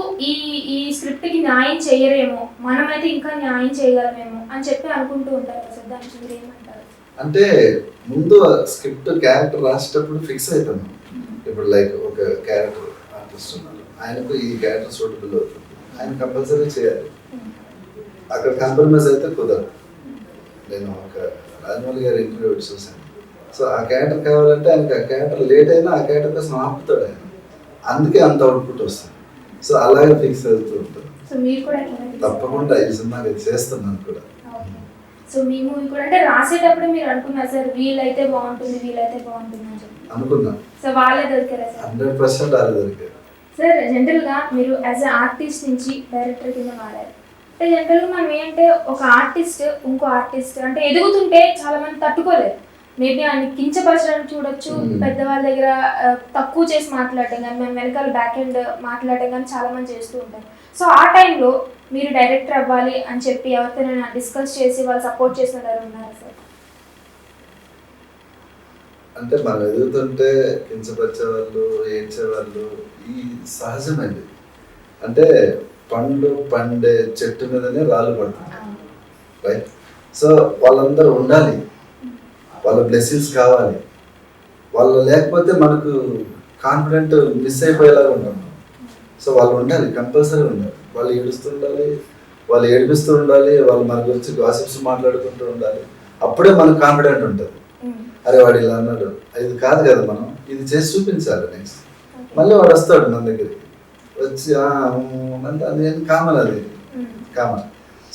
ఈ స్క్రిప్ట్కి న్యాయం చేయరేమో, మనమైతే ఇంకా న్యాయం చేయగలమేమో అని చెప్పి అనుకుంటూ ఉంటారు సార్. దానికి మీరు ఏమంటారు? అంటే ముందు స్క్రిప్ట్ క్యారెక్టర్ రాసేటప్పుడు ఫిక్స్ అవుతాం. ఇప్పుడు లైక్ ఒక క్యారెక్టర్ ఆర్టిస్ట్ ఉన్నారు, ఆయనకు ఈ క్యారెక్టర్ సూటబుల్ అవుతుంది, ఆయన కంపల్సరీ చేయాలి. అక్కడ కాంప్రమైజ్ అయితే కుదరదు. నేను ఒక రాజమౌళి గారి ఇంటర్వ్యూ చూశాను. సో ఆ క్యారెక్టర్ కావాలంటే ఆయనకి ఆ క్యారెక్టర్ లేట్ అయినా ఆ క్యారెక్టర్ కోసం ఆపుతాడు ఆయన, అందుకే అంత అవుట్పుట్ వస్తుంది. సో అలాగే ఫిక్స్ అవుతూ ఉంటారు. తప్పకుండా ఈ సినిమాకి చేస్తున్నాను కూడా. సో మీ మూవీ కూడా అంటే రాసేటప్పుడు మీరు అనుకున్నారు సార్ వీళ్ళైతే బాగుంటుంది వీళ్ళైతే బాగుంటుంది అని చెప్పి అనుకున్నా. సో వాళ్ళే దొరికారా సార్? 100% వాళ్ళే దొరికారు సార్. జనరల్గా మీరు యాజ్ ఎ ఆర్టిస్ట్ నుంచి డైరెక్టర్ కింద మారారు. అంటే జనరల్గా మనం ఏంటంటే ఒక ఆర్టిస్ట్ ఇంకో ఆర్టిస్ట్ అంటే ఎదుగుతుంటే చాలా మంది తట్టుకోలేరు. మేబీ ఆయన కించపరచడానికి చూడొచ్చు, పెద్దవాళ్ళ దగ్గర తక్కువ చేసి మాట్లాడటం కానీ మేము వెనకాల బ్యాక్ ఎండ్ మాట్లాడటం కానీ చాలా మంది చేస్తూ ఉంటారు. సో ఆ టైంలో మీరు డైరెక్టర్ అవ్వాలి అని చెప్పి ఎవరితోనైనా డిస్కస్ చేసి వాళ్ళు సపోర్ట్ చేసిన వారు ఉన్నారా సార్? అంటే మనం ఎదుగుతుంటే కించపరిచేవాళ్ళు, ఏడ్చేవాళ్ళు ఈ సహజమైనది. అంటే పండు పండే చెట్టు మీదనే రాళ్ళు పడుతుంది, రైట్? సో వాళ్ళందరూ ఉండాలి, వాళ్ళ బ్లెస్సింగ్స్ కావాలి. వాళ్ళు లేకపోతే మనకు కాన్ఫిడెంట్ మిస్ అయిపోయేలాగా ఉంటాం. సో వాళ్ళు ఉండాలి, కంపల్సరీ ఉండాలి. వాళ్ళు ఏడుస్తూ ఉండాలి, వాళ్ళు ఏడిపిస్తూ ఉండాలి, వాళ్ళు మన గురించి గాసిప్స్ మాట్లాడుకుంటూ ఉండాలి. అప్పుడే మనకు కాన్ఫిడెంట్ ఉంటుంది. అరే వాడు ఇలా అన్నాడు, ఇది కాదు కదా, మనం ఇది చేసి చూపించాలి. నెక్స్ట్ మళ్ళీ వాడు వస్తాడు మన దగ్గరికి వచ్చి అది కామన్, అది కామన్.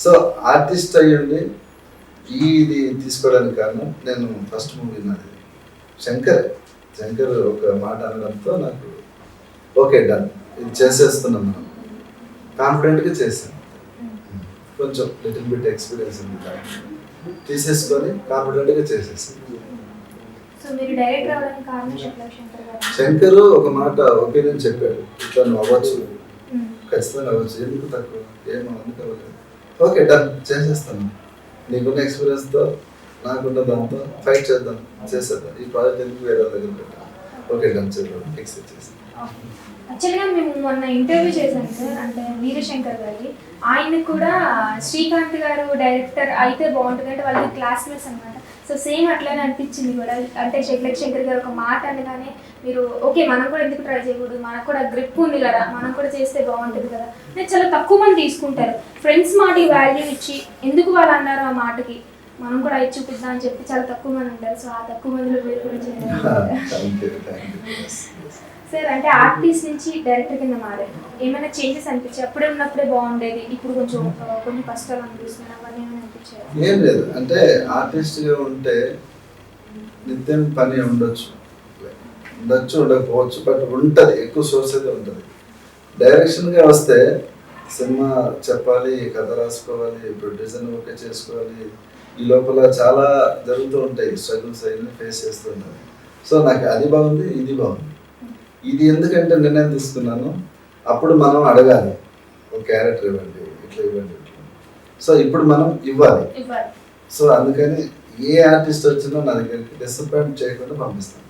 సో ఆర్టిస్ట్ అయ్యండి ఇది తీసుకోవడానికి కారణం నేను ఫస్ట్ మూవీ నాది శంకర్ ఒక మాట అనడంతో నాకు ఓకే డన్, ఇది చేసేస్తున్నాం, మనం కాన్ఫిడెంట్గా చేసాను. కొంచెం లిటిల్ బిట్ ఎక్స్పీరియన్స్ ఉంది దాన్ని తీసేసుకొని కాన్ఫిడెంట్గా చేసేసాను. శంకర్ ఒక మాట ఒపీనియన్ చెప్పాడు, ఇట్లా నువ్వు అవ్వచ్చు, ఖచ్చితంగా అవ్వచ్చు, ఎందుకు తక్కువ, ఏమో అందుకు అవ్వలేదు. ఓకే డన్, చేసేస్తాను. నీకున్న ఎక్స్పీరియన్స్తో నాకున్న దాంతో ఫైట్ చేద్దాం, చేసేద్దాం. ఈ ప్రాజెక్ట్ ఎందుకు వేరే దగ్గర పెట్టాం, ఓకే డన్ చేద్దాం, ఫిక్స్ చేసి. యాక్చువల్గా మేము మొన్న ఇంటర్వ్యూ చేశాను సార్, అంటే వీరశంకర్ గారికి. ఆయన కూడా శ్రీకాంత్ గారు డైరెక్టర్ అయితే బాగుంటుంది అంటే వాళ్ళకి క్లాస్మేట్స్ అనమాట. సో సేమ్ అట్లానే అనిపించింది కూడా. అంటే శంకర్ గారు ఒక మాట అనగానే మీరు ఓకే మనం కూడా ఎందుకు ట్రై చేయకూడదు, మనకు కూడా గ్రిప్ ఉంది కదా, మనం కూడా చేస్తే బాగుంటుంది కదా అంటే చాలా తక్కువ మంది తీసుకుంటారు. ఫ్రెండ్స్ మాటకి వాల్యూ ఇచ్చి ఎందుకు వాళ్ళు అన్నారు ఆ మాటకి మనం కూడా అయి చూపిద్దాం అని చెప్పి చాలా తక్కువ మంది ఉంటారు. సో ఆ తక్కువ మందిలో మీరు కూడా సార్ అంటే ఆర్టిస్ట్ నుంచి డైరెక్టర్ కింద మారారు, ఏమైనా చేంజెస్ అనిపించాయి? అప్పుడే ఉన్నప్పుడే బాగుండేది, ఇప్పుడు కొంచెం కొన్ని కష్టాలు అనిపిస్తున్నాయి, అవన్నీ ఏమైనా అనిపించాయి? ఏం లేదు, అంటే ఆర్టిస్ట్గా ఉంటే నిత్యం పని ఉండొచ్చు ఉండకపోవచ్చు, బట్ ఉంటుంది, ఎక్కువ సోర్స్ అయితే ఉంటుంది. డైరెక్షన్గా వస్తే సినిమా చెప్పాలి, కథ రాసుకోవాలి, ప్రొడ్యూసర్ ఓకే చేసుకోవాలి, ఈ లోపల చాలా జరుగుతూ ఉంటాయి, స్ట్రగుల్స్ అవన్నీ ఫేస్ చేస్తూ ఉంటాయి. సో నాకు అది బాగుంది, ఇది బాగుంది. ఇది ఎందుకంటే నిర్ణయం తీసుకున్నాను, అప్పుడు మనం అడగాలి ఒక క్యారెక్టర్ ఇవ్వండి, ఇట్లా ఇవ్వండి, ఇట్లా. సో ఇప్పుడు మనం ఇవ్వాలి. సో అందుకని ఏ ఆర్టిస్ట్ వచ్చినా నా దగ్గరికి డిసప్పాయింట్ చేయకుండా పంపిస్తాను,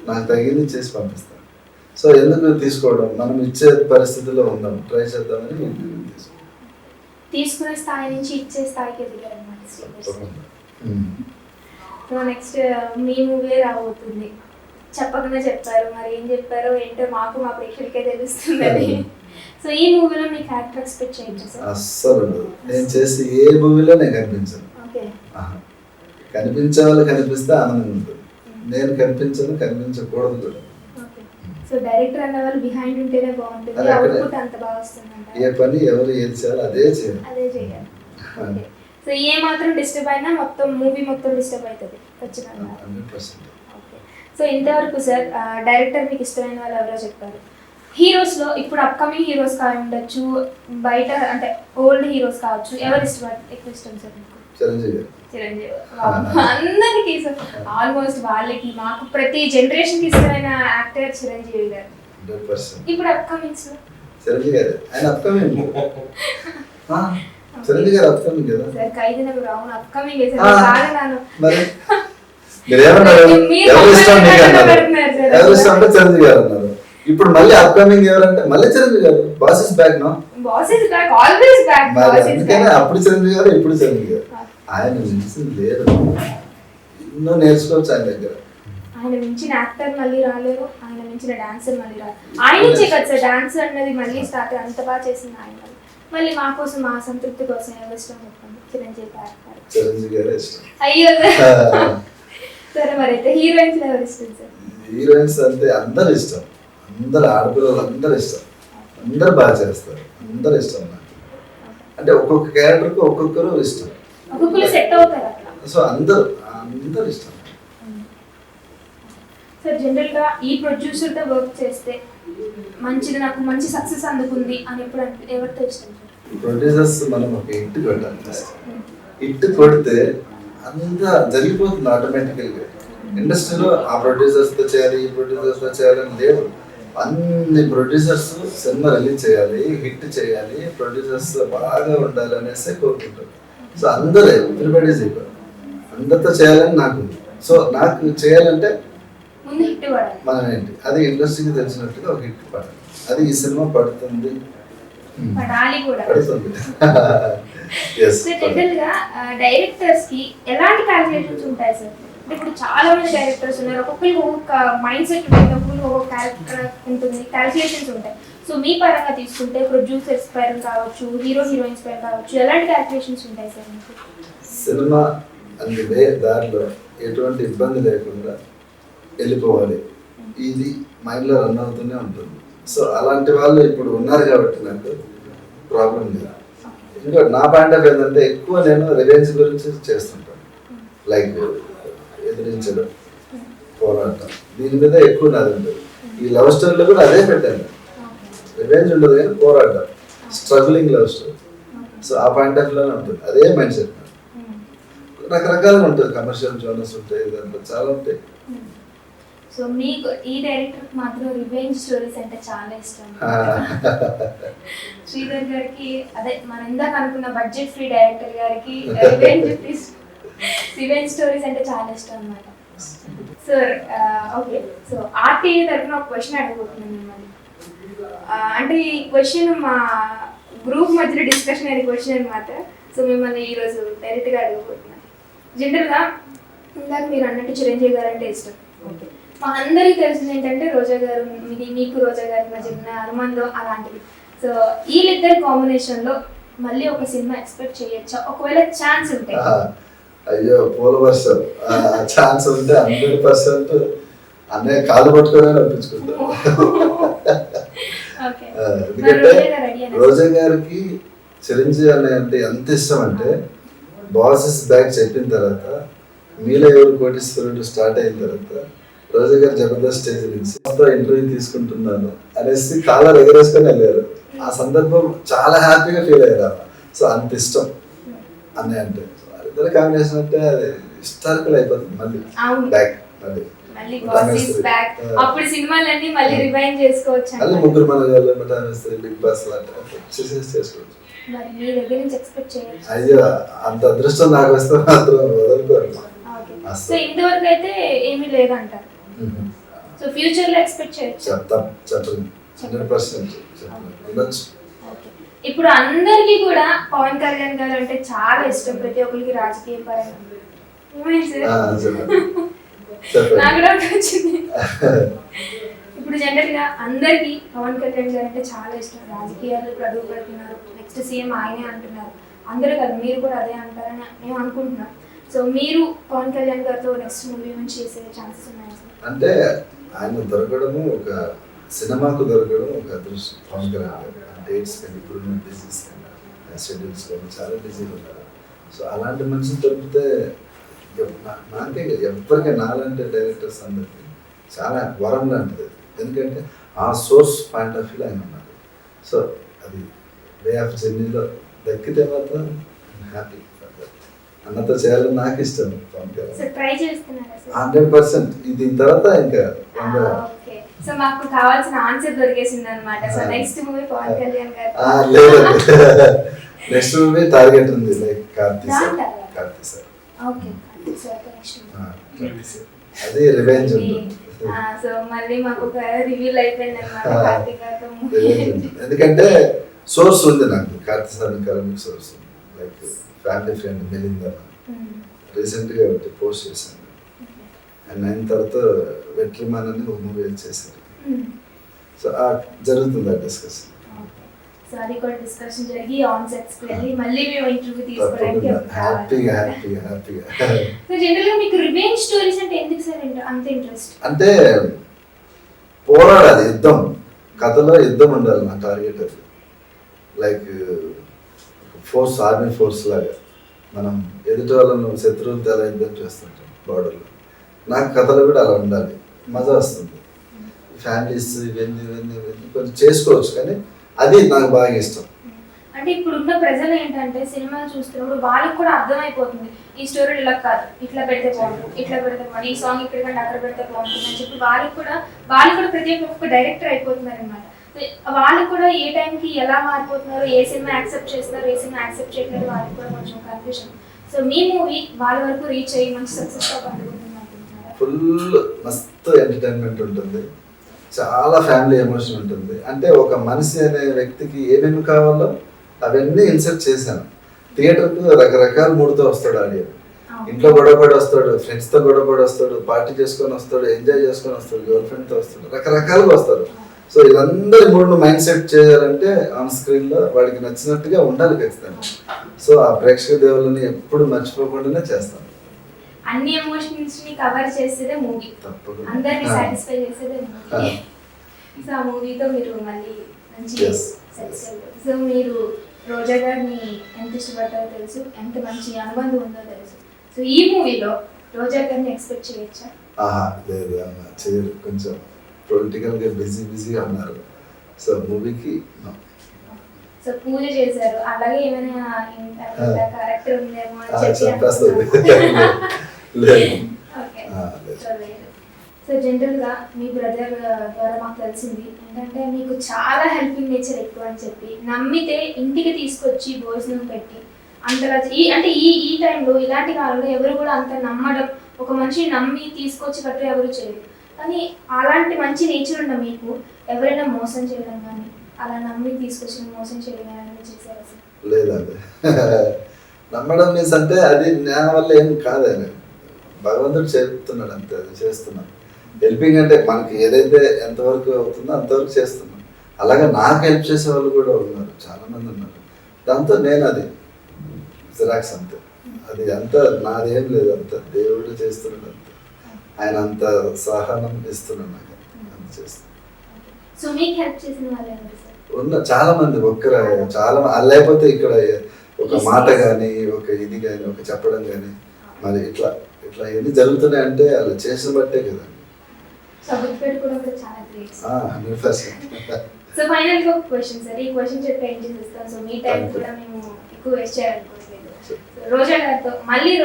నాకు తగింది చేసి పంపిస్తాను. సో ఎందుకు తీసుకోవడం, మనం ఇచ్చే పరిస్థితిలో ఉందాం, ట్రై చేద్దామని తీసుకునే స్థాయి నుంచి ఇచ్చే స్థాయికి ఎదిగారన్నమాట. సో నెక్స్ట్ మీ మూవీ రాబోతుంది, చెప్పకుండా చెప్పారు, మరి ఏం చెప్పారో ఏంటో మాకు మా ప్రేక్షకులకే తెలుస్తుందని. సో ఈ మూవీలో మీ క్యారెక్టర్ ఎక్స్పెక్ట్ చేయొచ్చు సార్? అస్సలు నేను చేసి ఏ మూవీలో నేను కనిపించను. కనిపించే వాళ్ళు కనిపిస్తే ఆనందం ఉంటుంది, నేను కనిపించకూడదు కూడా. సో డైరెక్టర్ అన్న వాళ్ళు బిహైండ్ ఉంటేనే బాగుంటుంది, అవుట్పుట్ అంత బాగా వస్తుంది. ఏ పని ఎవరు ఏది చేయాలి అదే చేయాలి. సో ఏ మాత్రం డిస్టర్బ్ అయినా మొత్తం మూవీ మొత్తం డిస్టర్బ్ అవుతుంది ఖచ్చితంగా. 100%. సో ఇంతవరకు సార్ డైరెక్టర్ మీకు ఇష్టమైన వాళ్ళు ఎవరో చెప్పారు, హీరోస్లో ఇప్పుడు అప్కమింగ్ హీరోస్ కావాలి ఉండొచ్చు, బయట అంటే ఓల్డ్ హీరోస్ కావచ్చు, ఎవరు ఎక్కువ ఇష్టం సార్ మీకు? చిరంజీవి. అందరికి ఆల్మోస్ట్ వాళ్ళకి మాకు ప్రతి జనరేషన్ కి ఇష్టమైన యాక్టర్ చిరంజీవి గారు. 100%. ఇప్పుడు అప్కమింగ్స్ చిరంజీవి గారు, ఆయన అప్కమింగ్. చిరంజీవి గారు అప్కమింగ్ కదా సార్. ఖైదీ నెంబర్ అవును అప్కమింగ్ సార్. మరి మీరేమన్నారు, ఎవరు ఇష్టం మీకు అన్నారు, ఎవరు ఇష్టం అంటే చిరంజీవి గారు అన్నారు. ఇప్పుడు మళ్ళీ అప్కమింగ్ ఎవరంటే మళ్ళీ చిరంజీవి గారు. Boss is back no, boss is back, always back. అందుకనే అప్పుడు చిరంజీవి గారు, ఇప్పుడు చిరంజీవి గారు. ఆయన మించింది లేదు, ఎన్నో నేర్చుకోవచ్చు ఆయన దగ్గర. ఆయన మించిన యాక్టర్ మళ్ళీ రాలేరు, ఆయన మించిన డాన్సర్ మళ్ళీ రాలేరు. ఆయన నుంచే కదా సార్ డాన్స్ అన్నది మళ్ళీ స్టార్ట్, అంత బాగా చేసింది ఆయన. మళ్ళీ మా కోసం, మా సంతృప్తి కోసం ఎవరు ఇష్టం చెప్పండి? చిరంజీవి గారు. చిరంజీవి గారే ఇష్టం. అయ్యో సరే, మరి అయితే హీరోయిన్స్ ఎవరు ఇష్టం సార్? హీరోయిన్స్ అంటే అందరు ఇష్టం, అందరు ఆడపిల్లలు అందరు ఇష్టం, అందరు బాగా చేస్తారు, అందరు ఇష్టం నాకు. అంటే ఒక్కొక్క క్యారెక్టర్కి ఒక్కొక్కరు ఇష్టం, ఒక్కొక్కరు సెట్ అవుతారు. సో అందరు ఇష్టం. సార్ జనరల్గా ఈ ప్రొడ్యూసర్తో వర్క్ చేస్తే మంచిది, నాకు మంచి సక్సెస్ అందుకుంది అని ఎప్పుడు ఎవరితో ఇష్టం సార్? ప్రొడ్యూసర్స్ మనం ఒక హిట్ కొట్టాలి, హిట్ కొడితే అంతా జరిగిపోతుంది ఆటోమేటికల్గా. ఇండస్ట్రీలో ఆ ప్రొడ్యూసర్స్తో చేయాలి, ఈ ప్రొడ్యూసర్స్తో చేయాలని లేదు. అన్ని ప్రొడ్యూసర్స్ సినిమా రిలీజ్ చేయాలి, హిట్ చేయాలి, ప్రొడ్యూసర్స్ బాగా ఉండాలి అనేసి కోరుకుంటారు. సో అందరూ ఎవ్రీబడీస్ ఈక్వల్, అందరితో చేయాలని నాకు ఉంది. సో నాకు చేయాలంటే మనం ఏంటి, అది ఇండస్ట్రీకి తెలిసినట్టుగా ఒక హిట్ పడాలి. అది ఈ సినిమా పడుతుంది. డైరెక్టర్స్ కి ఎలాంటి క్యాలిక్యులేషన్స్ ఉంటాయి సార్? ఇప్పుడు చాలా మంది డైరెక్టర్స్ ఉన్నారు, ఒక్కొక్కరికి ఒక్కొక్క మైండ్ సెట్ ఉంటుంది, ఒక్కొక్కరికి ఒక్కొక్క క్యారెక్టర్ ఉంటుంది, క్యాలిక్యులేషన్స్ ఉంటాయి. సో మీ పరంగా తీసుకుంటే ప్రొడ్యూసర్స్ పరంగా కావచ్చు, హీరోయిన్స్ పరంగా కావచ్చు, ఎలాంటి క్యాలిక్యులేషన్స్ ఉంటాయి సార్ మీకు? సినిమా అందుకే దారిలో ఎటువంటి ఇబ్బంది లేకుండా వెళ్ళిపోవాలి, ఇది మైండ్లో రన్ అవుతూనే ఉంటుంది. సో అలాంటి వాళ్ళు ఇప్పుడు ఉన్నారు కాబట్టి నాకు ప్రాబ్లం లేదు. ఇంకా నా పాయింట్ ఆఫ్ ఏంటంటే ఎక్కువ నేను రివెంజ్ గురించి చేస్తుంటాను, లైక్ ఎదిరించడం, పోరాటం, దీని మీద ఎక్కువ నాది ఉంటుంది. ఈ లవ్ స్టోరీలో కూడా అదే పెట్టాను, రివెంజ్ ఉండదు కానీ పోరాటం, స్ట్రగులింగ్ లవ్ స్టోరీ. సో ఆ పాయింట్ ఆఫ్ వ్యూలోనే ఉంటుంది, అదే మైండ్ సెట్. రకరకాలుగా ఉంటుంది, కమర్షియల్ జోనర్స్ ఉంటాయి, దాంట్లో చాలా ఉంటాయి. సో మీకు ఈ డైరెక్టర్ మాత్రం రివెంజ్ స్టోరీస్ అంటే చాలా ఇష్టం. శ్రీధర్ గారికి అదే మన ఇందాక అనుకున్న బడ్జెట్ ఫ్రీ డైరెక్టర్ గారికి రివెంజ్ స్టోరీస్ అంటే చాలా ఇష్టం అన్నమాట. సార్ ఓకే, సో ఆర్టీఏ తరఫున ఒక క్వశ్చన్ అడగబోతున్నాను మిమ్మల్ని. అంటే ఈ క్వశ్చన్ మా గ్రూప్ మధ్యలో డిస్కషన్ అయిన క్వశ్చన్ అనమాట. సో మిమ్మల్ని ఈరోజు డైరెక్ట్గా అడగబోతున్నాను. జనరల్గా ఇందాక మీరు అన్నట్టు చిరంజీవి గారు అంటే ఇష్టం. మా అందరికీ తెలిసింది ఏంటంటే రోజా గారు, మీకు రోజా గారి మధ్య ఉన్న అనుబంధం అలాంటిది. సో వీళ్ళిద్దరి కాంబినేషన్లో మళ్ళీ ఒక సినిమా ఎక్స్పెక్ట్ చేయొచ్చా ఒకవేళ ఛాన్స్ ఉంటే? అయ్యో పూల వర్షం, ఛాన్స్ ఉంటే 100% అన్నయ్య కాలు పట్టుకొని అనిపించుకుంటారు. ఎందుకంటే రోజా గారికి చిరంజీవి అన్నయ్య అంటే ఎంత ఇష్టం అంటే, బాసెస్ బ్యాక్ చెప్పిన తర్వాత మీలో ఎవరు కోటీశ్వరుడు స్టార్ట్ అయిన తర్వాత రోజా గారు జబర్దస్త్ స్టేజ్ నుంచి ఇంటర్వ్యూ తీసుకుంటున్నాను అనేసి కాలర్ ఎగరేసుకొని వెళ్ళారు. ఆ సందర్భం చాలా హ్యాపీగా ఫీల్ అయ్యారు. సో అంత ఇష్టం అన్నయ్య అంటే. ఇద్దరు కాంబినేషన్ అంటే అది హిస్టారికల్ అయిపోతుంది. మళ్ళీ బ్యాక్ మళ్ళీ ముగ్గురు మన బిగ్ బాస్ చేసుకోవచ్చు. అయ్యో అంత అదృష్టం నాకు వస్తే మాత్రం వదులుకోరు. ఇంతవరకు అయితే ఏమీ లేదంటారు. సో ఫ్యూచర్ లో ఎక్స్పెక్ట్ చేయొచ్చు. చెప్పండి 100% ఉండొచ్చు. ఇప్పుడు అందరికీ కూడా పవన్ కళ్యాణ్ గారు అంటే చాలా ఇష్టం, ప్రతి ఒక్కరికి రాజకీయ పరంగా. నాకు కూడా వచ్చింది. ఇప్పుడు జనరల్ గా అందరికి పవన్ కళ్యాణ్ గారు అంటే చాలా ఇష్టం, రాజకీయాలు అడుగు పెడుతున్నారు, నెక్స్ట్ సీఎం ఆయనే అంటున్నారు. అందరూ కదా, మీరు కూడా అదే అంటారని మేము అనుకుంటున్నాం. సో మీరు పవన్ కళ్యాణ్ గారితో నెక్స్ట్ మూవీ నుంచి చేసే ఛాన్సెస్ ఉన్నాయి? అంటే ఆయన దొరకడము, ఒక సినిమాకు దొరకడం ఒక అదృష్టం. పవన్ కళ్యాణ్ గారు డేట్స్ కానీ ఇప్పుడున్న బిజినెస్ కానీ షెడ్యూల్స్ కానీ చాలా బిజీగా ఉంటారు. సో అలాంటి మనిషిని దొరికితే నాకే ఎవరికైనా నాలంటే డైరెక్టర్స్ అందరికీ చాలా వరం లాంటిది. ఎందుకంటే ఆ సోర్స్ పాయింట్ ఆఫ్ వ్యూలో ఆయన ఉన్నారు. సో అది వే ఆఫ్ జర్నీలో దక్కితే మాత్రం హ్యాపీ. అన్నతో చేయాలని నాకు ఇష్టం. 100% దీని తర్వాత ఇంకా సో మాకు కావాల్సిన ఆన్సర్ దొరికేసింది అన్నమాట. So next movie Pawan Kalyan గారు లేదు, నెక్స్ట్ మూవీ టార్గెట్ ఉంది లైక్ కార్తీ సార్. ఓకే, అది రివెంజ్ ఉంటుంది. సో మళ్ళీ మాకు ఒక రివ్యూల్ అయిపోయింది అన్నమాట కార్తీ గారితో. ఎందుకంటే సోర్స్ ఉంది నాకు, కార్తీ సార్ కరెంట్ సోర్స్ ఉంది. లైక్ ఫ్యామిలీ ఫ్రెండ్ మెలిందా రీసెంట్గా ఒకటి పోస్ట్ చేశాను. అండ్ 9 తర్వాత వెట్రిమాన్ అని ఒక మూవీ చేశారు. సో జరుగుతుంది ఆ డిస్కషన్. సో అది కూడా డిస్కషన్ జరిగి ఆన్ సెట్స్ కి వెళ్ళి మళ్ళీ మేము ఇంటర్వ్యూ తీసుకోవడానికి హ్యాపీగా. సో జనరల్ గా మీకు రివెంజ్ స్టోరీస్ అంటే ఎందుకు సార్ అంత ఇంట్రెస్ట్? అంటే పోరాడాలి, యుద్ధం, కథలో యుద్ధం ఉండాలి. నా టార్గెట్ అది. లైక్ ఫోర్స్, ఆర్మీ ఫోర్స్ లాగా మనం ఎదుటి వాళ్ళను శత్రువులతో ఎలా యుద్ధం చేస్తుంటాం బార్డర్లో. నాకు కథలు కూడా అలా ఉండాలి, మజా వస్తుంది. ఫ్యామిలీస్ ఇవన్నీ కొంచెం చేసుకోవచ్చు, కానీ అది నాకు బాగా ఇష్టం. అంటే ఇప్పుడున్న ప్రజలు ఏంటంటే సినిమా చూస్తున్నప్పుడు వాళ్ళకి కూడా అర్థమైపోతుంది ఈ స్టోరీ ఇలా కాదు, ఇట్లా పెడితే బాగుంటుంది, ఇట్లా పెడితే బాగుంటుంది, ఈ సాంగ్ ఇక్కడ కంటే అక్కడ పెడితే బాగుంటుంది అని చెప్పి వాళ్ళు కూడా ప్రతి ఒక్క డైరెక్టర్ అయిపోతున్నారు అనమాట. వాళ్ళు కూడా ఏ టైంకి ఎలా మారిపోతున్నారు, ఏ సినిమా యాక్సెప్ట్ చేస్తున్నారు, ఏ సినిమా యాక్సెప్ట్ చేయట్లేదు, వాళ్ళకి కూడా కొంచెం కన్ఫ్యూజన్. సో మీ మూవీ వాళ్ళ వరకు రీచ్ అయ్యి మంచి సక్సెస్ గా పండుకుంటుంది అనుకుంటున్నారా? ఫుల్ మస్తు ఎంటర్టైన్మెంట్ ఉంటుంది, చాలా ఫ్యామిలీ ఎమోషన్ ఉంటుంది. అంటే ఒక మనిషి అనే వ్యక్తికి ఏమేమి కావాలో అవన్నీ ఇన్సర్ట్ చేశాను. థియేటర్కు రకరకాల మూడుతో వస్తాడు ఆడియన్. ఇంట్లో గొడవపడి వస్తాడు, ఫ్రెండ్స్తో గొడవపడి వస్తాడు, పార్టీ చేసుకొని వస్తాడు, ఎంజాయ్ చేసుకొని వస్తాడు, గర్ల్ ఫ్రెండ్తో వస్తాడు, రకరకాలుగా వస్తారు. సో వీళ్ళందరి మూడును మైండ్ సెట్ చేయాలంటే ఆన్ స్క్రీన్లో వాడికి నచ్చినట్టుగా ఉండాలి ఖచ్చితంగా. సో ఆ ప్రేక్షక దేవుళ్ళని ఎప్పుడు మర్చిపోకుండానే చేస్తాను. అన్ని ఎమోషన్స్ ని కవర్ చేసేదే మూవీ, అందరిని సాటిస్ఫై చేసేదే మూవీ. సో ఆ మూవీతో మీరు మళ్ళీ మంచి సో మీరు రోజా గారిని ఎంత ఇష్టపడతారో తెలుసు, ఎంత మంచి అనుబంధం ఉందో తెలుసు. సో ఈ మూవీలో రోజా గారిని ఎక్స్పెక్ట్ చేయొచ్చా? లేదు అన్న, చేయరు. కొంచెం పొలిటికల్గా బిజీగా ఉన్నారు. సో మూవీకి సో పూజ చేశారు, అలాగే ఏమైనా క్యారెక్టర్ ఉందేమో అని చెప్పి సో జనరల్గా మీ బ్రదర్ ద్వారా మాకు తెలిసింది ఏంటంటే మీకు చాలా హెల్పింగ్ నేచర్ ఎక్కువ అని చెప్పి, నమ్మితే ఇంటికి తీసుకొచ్చి భోజనం పెట్టి అంతగా అంటే ఈ టైంలో ఇలాంటి కాలంలో ఎవరు కూడా అంత నమ్మడం, ఒక మనిషిని నమ్మి తీసుకొచ్చి కట్టు ఎవరు చేయరు. కానీ అలాంటి మంచి నేచర్ ఉన్న మీకు ఎవరైనా మోసం చేయడం కానీ, అలా నమ్మి తీసుకొచ్చిన మోసం చేయడం కానీ చేశారు? లేదండి, నమ్మడం మీన్స్ అంటే అది నా వల్ల ఏం కాదని భగవంతుడు చెప్తున్నాడు అంతే, అది చేస్తున్నాం. హెల్పింగ్ అంటే మనకి ఏదైతే ఎంతవరకు అవుతుందో అంతవరకు చేస్తున్నాం. అలాగే నాకు హెల్ప్ చేసే వాళ్ళు కూడా ఉన్నారు, చాలా మంది ఉన్నారు. దాంతో నేను అది జిరాక్స్ అంతే, అది అంత నాదేం లేదు, అంత దేవుడు చేస్తున్నాడు అంతే. ఆయన అంత సహనం ఇస్తున్నాడు నాకు, అంత చేస్తున్నాడు. సో మీకు హెల్ప్ చేసిన వాళ్ళు ఎవరు సార్? ఉన్న చాలా మంది ఒక్కరే, చాలా లేకపోతే ఇక్కడ ఒక మాట కానీ ఒక ఇది కానీ ఒక చెప్పడం కానీ మరి ఇట్లా ఇట్లా ఎన్ని జరుగుతున్నాయంటే అలా చేసిన బట్టే కదా. సో గుర్తుపెట్టుకోవడం కూడా చాలా గ్రేట్. 100%. సో ఫైనల్ గా ఒక క్వశ్చన్ సార్, ఈ క్వశ్చన్ చెప్పి ఏం చేసేస్తాం. సో మీ టైం కూడా మేము ఎక్కువ వేస్ట్ చేయాలనుకోవట్లేదు. రోజా గారితో మళ్ళీ ఈ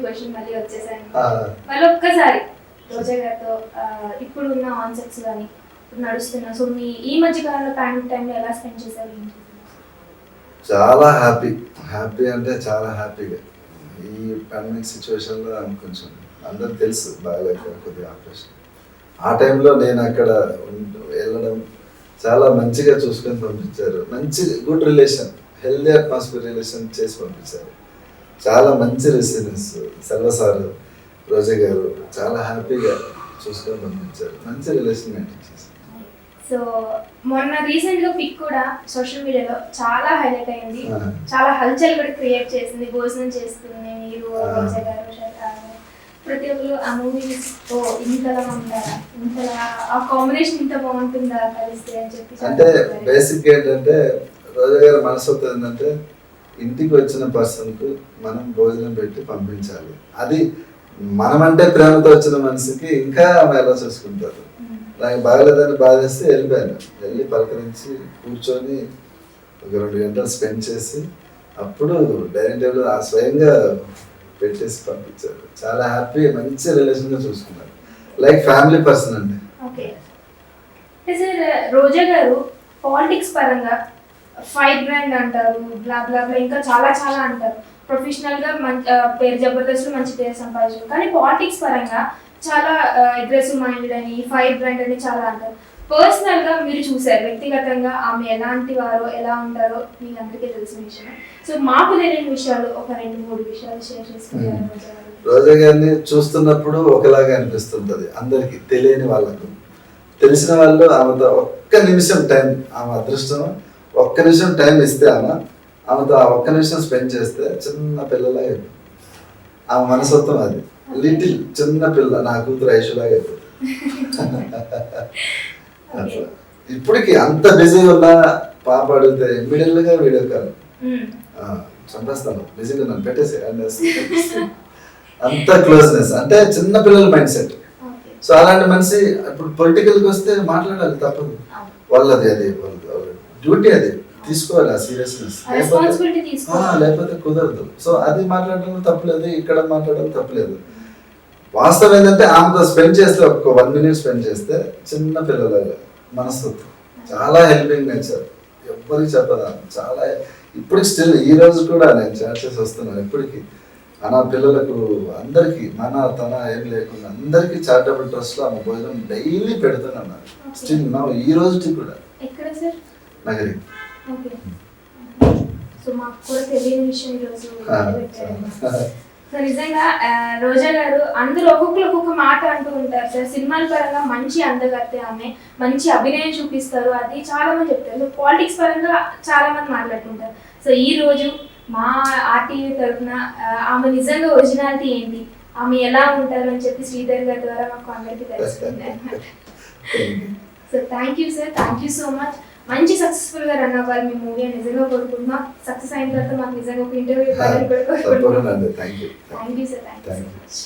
క్వశ్చన్ మళ్ళీ వచ్చేసాను. మళ్ళీ ఒక్కసారి రోజా గారితో ఇప్పుడు ఉన్న ఆన్సెట్స్ కానీ నడుస్తున్నా, సో మీ ఈ మధ్య కాలంలో పాండమిక్ టైంలో ఎలా స్పెండ్ చేశారు? చాలా హ్యాపీ అంటే చాలా హ్యాపీగా. ఈ పాండమిక్ సిచ్యువేషన్లో కొంచెం అందరికి తెలుసు బాగాలేక కొద్దిగా ఆపరేషన్. ఆ టైంలో నేను అక్కడ వెళ్ళడం చాలా మంచిగా చూసుకొని పంపించారు. మంచి good relation, healthy atmosphere relation చేసి పంపించారు. చాలా మంచి రెసిడెన్స్ సెల్వ సార్, రోజా గారు చాలా హ్యాపీగా చూసుకొని పంపించారు. మంచి రిలేషన్ మెయింటైన్ చేశారు. సో మొన్న రీసెంట్ గా పిక్ కూడా సోషల్ మీడియాలో చాలా హైలైట్ అయింది, చాలా హల్చల్ కూడా క్రియేట్ చేసింది. భోజనం చేస్తుంది మీరు, రోజా గారు, ప్రతి ఒక్కరు ఆ మూవీస్ ఓ ఇంతలా ఉంటారా, ఇంతలా ఆ కాంబినేషన్ ఇంత బాగుంటుందా కలిస్తే అని చెప్పి. అంటే బేసిక్ ఏంటంటే రోజా గారి మనస్తత్వం ఏంటంటే ఇంటికి వచ్చిన పర్సన్కు మనం భోజనం పెట్టి పంపించాలి. అది మనమంటే ప్రేమతో వచ్చిన మనిషికి ఇంకా ఆమె ఎలా చూసుకుంటారు. నాకు బాగలేదని బాధేస్తే వెళ్ళిపోయాను, వెళ్ళి పలకరించి కూర్చొని ఒక 2 గంటలు స్పెండ్ చేసి అప్పుడు డైనింగ్ టేబుల్ ఆ స్వయంగా పెట్టేసి పంపించారు. చాలా హ్యాపీ, మంచి రిలేషన్గా చూసుకున్నారు. లైక్ ఫ్యామిలీ పర్సన్ అండి. ఓకే సార్, రోజా గారు పాలిటిక్స్ పరంగా ఫైర్ బ్రాండ్ అంటారు, బ్లా బ్లా బ్లా ఇంకా చాలా చాలా అంటారు. ప్రొఫెషనల్ గా పేరు జబర్దస్త్ మంచి పేరు సంపాదించారు, కానీ పాలిటిక్స్ పరంగా చాలా అగ్రెసివ్ మైండెడ్ అని, ఫైర్ బ్రాండ్ అని చాలా అంటారు. పర్సనల్ గా మీరు చూసారు, వ్యక్తిగతంగా ఆమె ఎలాంటి వారో ఎలా ఉంటారో మీకు అందరికీ తెలిసిన విషయం. సో మాకు తెలియని విషయాలు ఒక 2-3 విషయాలు షేర్ చేసుకుంటారు. రోజా గారిని చూస్తున్నప్పుడు ఒకలాగా అనిపిస్తుంటది అందరికి, తెలియని వాళ్ళకు. తెలిసిన వాళ్ళు ఆమెతో ఒక్క నిమిషం టైం, ఆమె అదృష్టం, ఒక్క నిమిషం టైం ఇస్తే ఆమెతో ఆ ఒక్క నిమిషం స్పెండ్ చేస్తే చిన్న పిల్లలాగా అయిపోతుంది. ఆమె మనసత్వం అది, లిటిల్ చిన్న పిల్ల, నా కూతురు ఐషులాగా అయిపోతుంది. అట్లా ఇప్పటికి అంత బిజీ ఉన్న పాప అడిగితే మిడిల్ గా వీడియో కాల్ చంపేస్తాను, బిజీగా నన్ను పెట్టేసి అంత క్లోజ్నెస్. అంటే చిన్న పిల్లల మైండ్ సెట్. సో అలాంటి మనిషి ఇప్పుడు పొలిటికల్కి వస్తే మాట్లాడాలి, తప్పదు. వాళ్ళది అది వాళ్ళ డ్యూటీ, అది తీసుకోవాలి ఆ సీరియస్నెస్, లేకపోతే కుదరదు. సో అది మాట్లాడడం తప్పలేదు, ఇక్కడ మాట్లాడడం తప్పలేదు. వాస్తవం ఏంటంటే ఆమెతో స్పెండ్ చేస్తే ఒక 1 minute స్పెండ్ చేస్తే చిన్న పిల్లలాగా మనస్తత్వం, చాలా హెల్పింగ్ నేచర్, ఎవ్వరికి చెప్పదా. చాలా ఇప్పటికి స్టిల్ ఈ రోజు కూడా నేను చాట్ చేసి వస్తున్నాను. ఇప్పటికీ నా పిల్లలకు అందరికీ మన తన ఏం లేకుండా అందరికీ చారిటబుల్ ట్రస్ట్ లో ఆమె భోజనం డైలీ పెడుతున్నాను స్టిల్ నా ఈ రోజుకి కూడా. నగరి. సో మాకు కూడా తెలియని విషయం ఈరోజు. సో నిజంగా రోజా గారు అందరూ ఒక్కొక్క మాట అంటూ ఉంటారు సార్. సినిమాల పరంగా మంచి అందగత్తే ఆమె, మంచి అభినయం చూపిస్తారు, అది చాలా మంది చెప్తారు. సో పాలిటిక్స్ పరంగా చాలా మంది మాట్లాడుతుంటారు. సో ఈ రోజు మా ఆర్టీవీ తరఫున ఆమె నిజంగా ఒరిజినాలిటీ ఏంటి, ఆమె ఎలా ఉంటారు అని చెప్పి శ్రీధర్ గారి ద్వారా మాకు అందరికీ తెలుస్తుంది అన్నమాట. So thank you sir, thank you so much. మంచి సక్సెస్ఫుల్ గా రన్ అవ్వాలి మీ మూవీ అని నిజంగా కోరుకుంటున్నాం. సక్సెస్ అయిన తర్వాత మాకు నిజంగా ఒక ఇంటర్వ్యూ ఇవ్వాలని కూడా కోరుకుంటున్నాం. Thank you sir, thank you so much.